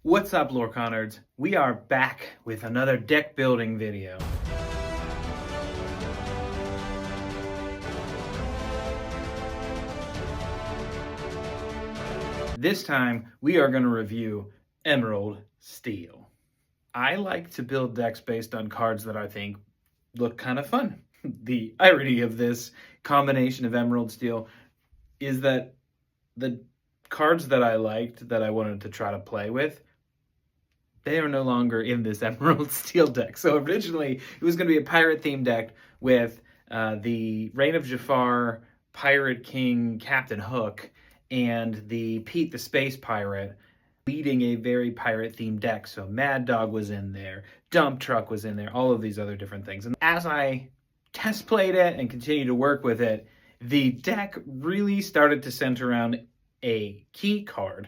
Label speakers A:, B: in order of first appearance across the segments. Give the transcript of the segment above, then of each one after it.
A: What's up, Lorcanards? We are back with another deck building video. This time, we are going to review Emerald Steel. I like to build decks based on cards that I think look kind of fun. The irony of this combination of Emerald Steel is that the cards that I liked, that I wanted to try to play with, they are no longer in this Emerald Steel deck. So originally, it was going to be a pirate-themed deck with the Reign of Jafar, Pirate King, Captain Hook, and the Pete the Space Pirate leading a very pirate-themed deck. So Mad Dog was in there, Dump Truck was in there, all of these other different things. And as I test played it and continued to work with it, the deck really started to center around a key card,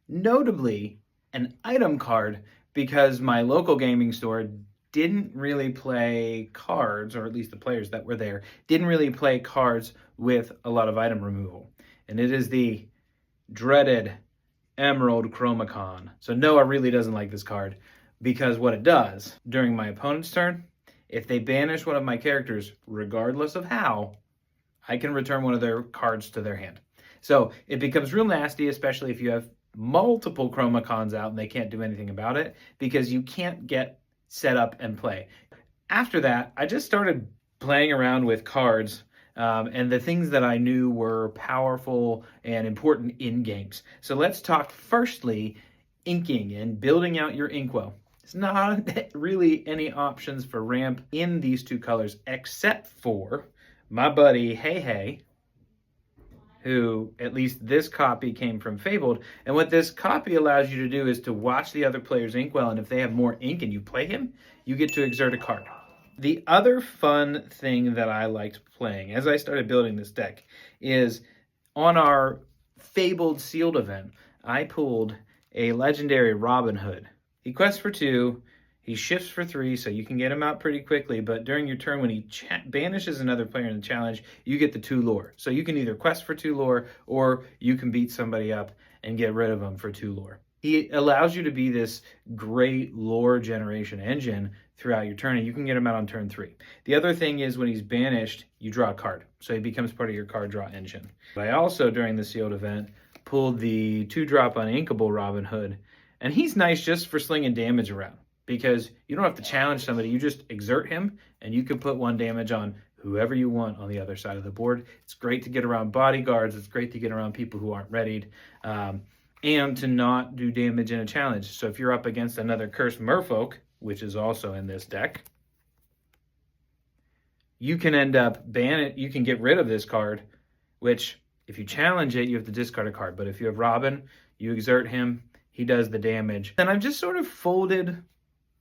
A: notably an item card, because my local gaming store didn't really play cards, or at least the players that were there didn't really play cards with a lot of item removal. And it is the dreaded Emerald Chromicon. So Noah really doesn't like this card because what it does during my opponent's turn, if they banish one of my characters, regardless of how, I can return one of their cards to their hand. So it becomes real nasty, especially if you have multiple Chromicons out and they can't do anything about it because you can't get set up and play. After that, I just started playing around with cards and the things that I knew were powerful and important in games. So let's talk firstly inking and building out your inkwell. There's not really any options for ramp in these two colors except for my buddy Hey Hey, who, at least this copy came from Fabled. And what this copy allows you to do is to watch the other player's inkwell, and if they have more ink and you play him, you get to exert a card. The other fun thing that I liked playing as I started building this deck is on our Fabled sealed event, I pulled a legendary Robin Hood. He quests for 2, he shifts for 3, so you can get him out pretty quickly, but during your turn when he banishes another player in the challenge, you get the 2 lore. So you can either quest for 2 lore, or you can beat somebody up and get rid of them for 2 lore. He allows you to be this great lore generation engine throughout your turn, and you can get him out on turn 3. The other thing is when he's banished, you draw a card, so he becomes part of your card draw engine. I also, during the sealed event, pulled the 2-drop uninkable Robin Hood, and he's nice just for slinging damage around, because you don't have to challenge somebody, you just exert him, and you can put 1 damage on whoever you want on the other side of the board. It's great to get around bodyguards, it's great to get around people who aren't readied, and to not do damage in a challenge. So if you're up against another Cursed Merfolk, which is also in this deck, you can end up you can get rid of this card, which if you challenge it, you have to discard a card. But if you have Robin, you exert him, he does the damage. And I've just sort of folded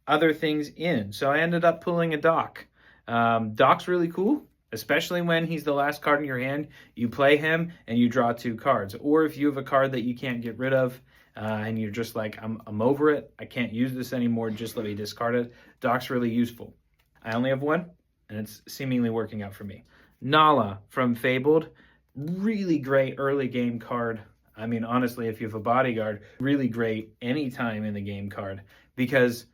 A: other things in. So I ended up pulling a Doc. Doc's really cool, especially when he's the last card in your hand. You play him and you draw 2 cards. Or if you have a card that you can't get rid of and you're just like, I'm over it, I can't use this anymore, just let me discard it. Doc's really useful. I only have 1 and it's seemingly working out for me. Nala from Fabled, really great early game card. I mean, honestly, if you have a bodyguard, really great anytime in the game card, because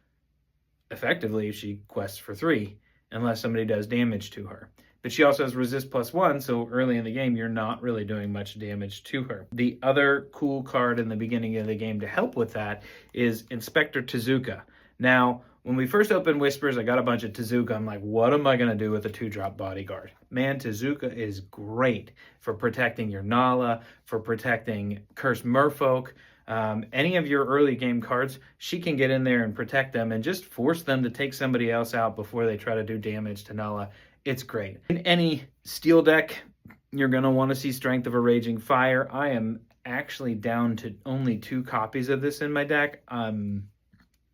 A: effectively she quests for 3 unless somebody does damage to her. But she also has resist +1, so early in the game you're not really doing much damage to her. The other cool card in the beginning of the game to help with that is Inspector Tezuka. Now, when we first opened Whispers, I got a bunch of Tezuka. I'm like, what am I going to do with a 2-drop bodyguard? Man, Tezuka is great for protecting your Nala, for protecting Cursed Merfolk. Any of your early game cards, she can get in there and protect them and just force them to take somebody else out before they try to do damage to Nala. It's great. In any steel deck, you're going to want to see Strength of a Raging Fire. I am actually down to only 2 copies of this in my deck. I'm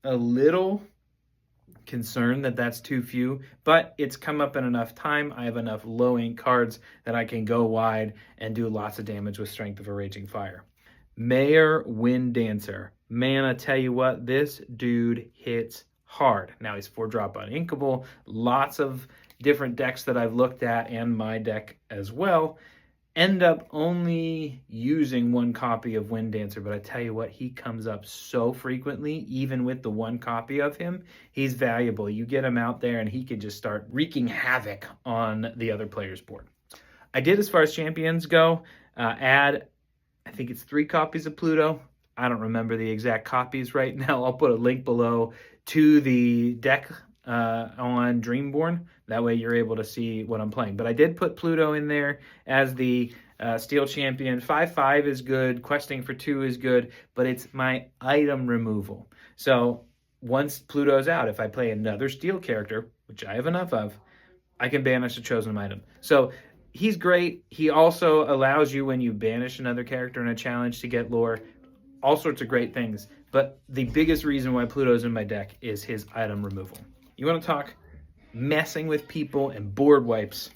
A: a little concerned that that's too few, but it's come up in enough time. I have enough low ink cards that I can go wide and do lots of damage with Strength of a Raging Fire. Mayor Wind Dancer. Man, I tell you what, this dude hits hard. Now he's 4-drop uninkable. Lots of different decks that I've looked at and my deck as well. end up only using one copy of Wind Dancer, but I tell you what, he comes up so frequently, even with the one copy of him. He's valuable. You get him out there and he can just start wreaking havoc on the other player's board. I did, as far as champions go, add, I think it's 3 copies of Pluto. I don't remember the exact copies right now. I'll put a link below to the deck on Dreamborn. That way you're able to see what I'm playing. But I did put Pluto in there as the Steel Champion. 5/5 is good. Questing for 2 is good. But it's my item removal. So once Pluto's out, if I play another Steel character, which I have enough of, I can banish a chosen item. So he's great. He also allows you, when you banish another character in a challenge, to get lore. All sorts of great things. But the biggest reason why Pluto's in my deck is his item removal. You want to talk messing with people and board wipes?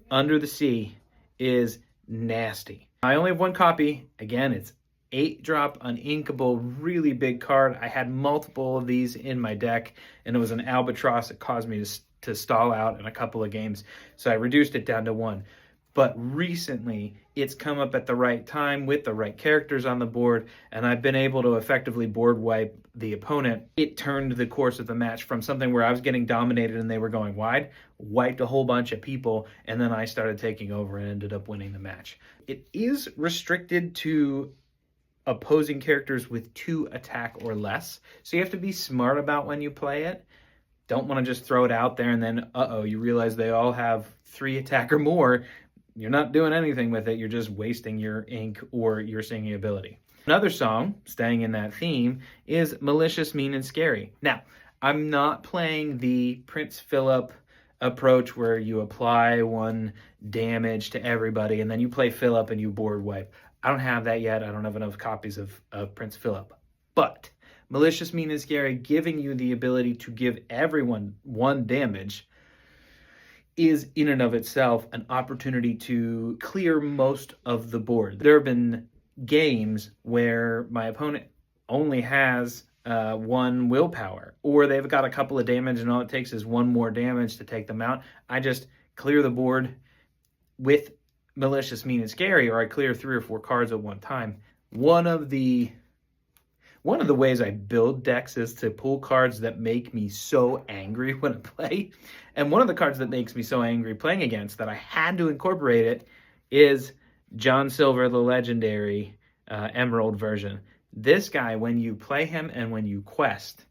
A: Under the Sea is nasty. I only have 1 copy. Again, it's 8-drop uninkable, really big card. I had multiple of these in my deck, and it was an albatross that caused me to stall out in a couple of games. So I reduced it down to 1. But recently, it's come up at the right time with the right characters on the board, and I've been able to effectively board wipe the opponent. It turned the course of the match from something where I was getting dominated and they were going wide, wiped a whole bunch of people, and then I started taking over and ended up winning the match. It is restricted to opposing characters with 2 attack or less, so you have to be smart about when you play it. Don't want to just throw it out there and then, you realize they all have 3 attack or more. You're not doing anything with it. You're just wasting your ink or your singing ability. Another song, staying in that theme, is Malicious, Mean and Scary. Now, I'm not playing the Prince Philip approach where you apply 1 damage to everybody and then you play Philip and you board wipe. I don't have that yet. I don't have enough copies of Prince Philip. But Malicious, Mean and Scary, giving you the ability to give everyone 1 damage, is in and of itself an opportunity to clear most of the board. There have been games where my opponent only has 1 willpower, or they've got a couple of damage and all it takes is 1 more damage to take them out. I just clear the board with Malicious, Mean and Scary, or I clear 3 or 4 cards at one time. One of the ways I build decks is to pull cards that make me so angry when I play. And one of the cards that makes me so angry playing against that I had to incorporate it is John Silver, the legendary Emerald version. This guy, when you play him and when you quest,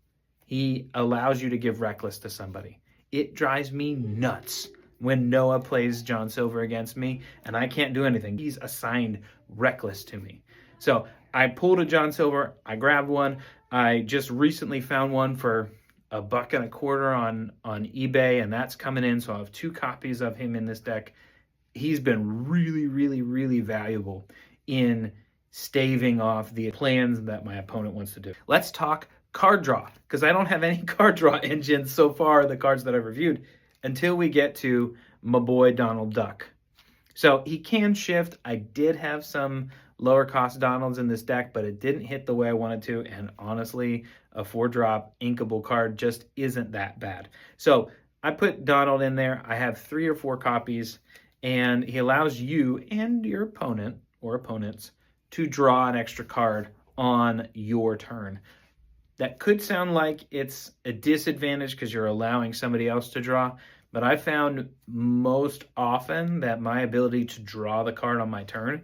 A: he allows you to give Reckless to somebody. It drives me nuts when Noah plays John Silver against me and I can't do anything. He's assigned Reckless to me. So I pulled a John Silver, I grabbed 1. I just recently found 1 for $1.25 on eBay, and that's coming in, so I have 2 copies of him in this deck. He's been really, really, really valuable in staving off the plans that my opponent wants to do. Let's talk card draw, because I don't have any card draw engines so far, the cards that I've reviewed, until we get to my boy Donald Duck. So he can shift. I did have some lower cost Donalds in this deck, but it didn't hit the way I wanted to, and honestly, a 4-drop inkable card just isn't that bad. So I put Donald in there. I have 3 or 4 copies, and he allows you and your opponent or opponents to draw an extra card on your turn. That could sound like it's a disadvantage because you're allowing somebody else to draw, but I found most often that my ability to draw the card on my turn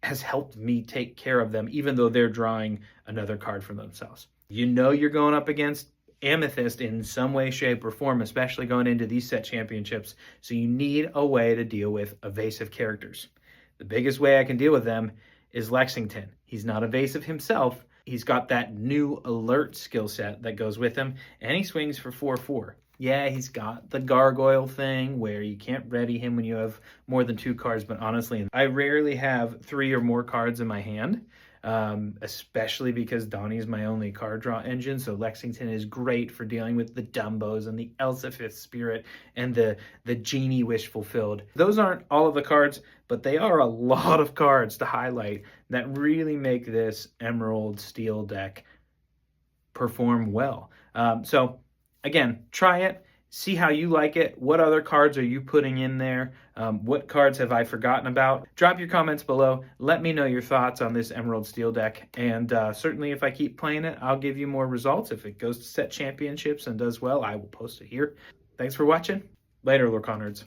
A: has helped me take care of them, even though they're drawing another card for themselves. You know you're going up against Amethyst in some way, shape, or form, especially going into these set championships, so you need a way to deal with evasive characters. The biggest way I can deal with them is Lexington. He's not evasive himself. He's got that new alert skill set that goes with him, and he swings for 4/4. Yeah, he's got the gargoyle thing where you can't ready him when you have more than 2 cards, but honestly, I rarely have 3 or more cards in my hand, especially because Donnie's my only card draw engine, so Lexington is great for dealing with the Dumbos and the Elsa Fifth Spirit and the Genie Wish Fulfilled. Those aren't all of the cards, but they are a lot of cards to highlight that really make this Emerald Steel deck perform well. So again, try it. See how you like it. What other cards are you putting in there? What cards have I forgotten about? Drop your comments below. Let me know your thoughts on this Emerald Steel deck. And certainly if I keep playing it, I'll give you more results. If it goes to set championships and does well, I will post it here. Thanks for watching. Later, Lorcanards.